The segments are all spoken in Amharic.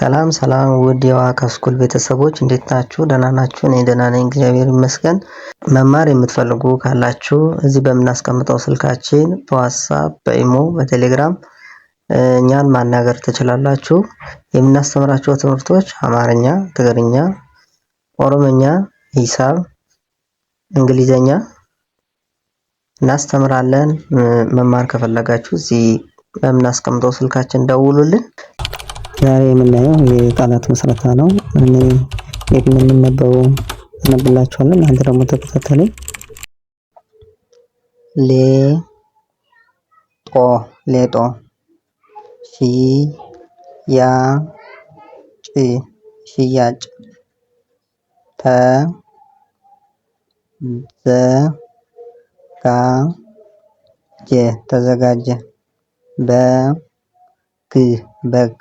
ሰላም ሰላም ውድ የዋካ ስኩል ቤተሰቦች እንዴት ናችሁ? ደህና ናችሁ? እኔ ደህና ነኝ፣ እግዚአብሔር ይመስገን። መማር የምትፈልጉ ካላችሁ እዚህ በምናስቀምጠው ስልካችን በዋትስአፕ፣ በኢሞ፣ በቴሌግራም እኛን ማናገር ትችላላችሁ። የምናስተምራቸው ትምህርቶች አማርኛ፣ ትግርኛ፣ ኦሮምኛ፣ ሂሳብ፣ እንግሊዘኛ እናስተምራለን። መማር ከፈለጋችሁ እዚህ በምናስቀምጠው ስልካችን ደውሉልን። ዛሬ የምናየው የቃላት ምስረታ ነው። እኔ የምንነበበው አነብላችኋለሁ፣ እናንተ ደግሞ ተከታተሉ። ሌጦ፣ ሽያጭ፣ ተዘጋጀ፣ በግ፣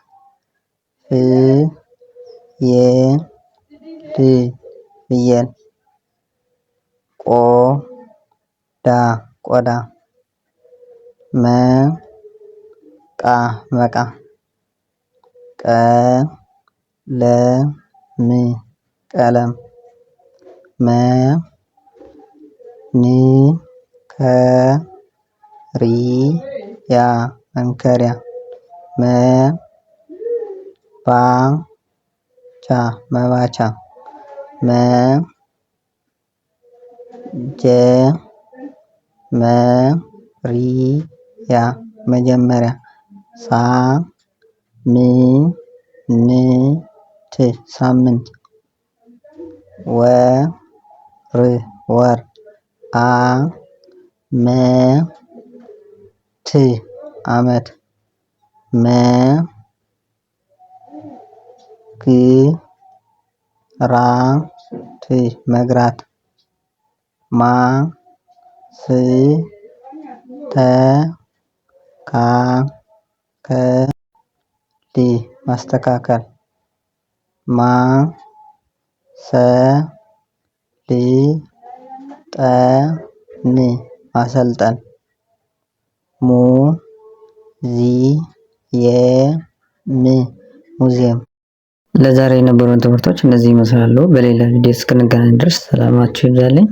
ፍየል፣ ቆዳ፣ መቃ፣ ቀለም፣ መንከሪያ፣ መባቻ፣ መጀመሪያ፣ ሳምንት፣ ወር፣ ዓመት፣ መግራት፣ ማስተካከል፣ ማሰልጠን፣ ሙዚየም። ለዛሬ የነበሩን ትምህርቶች እነዚህ ይመስላሉ። በሌላ ቪዲዮ እስክንገናኝ ድረስ ሰላማችሁ ይብዛልኝ።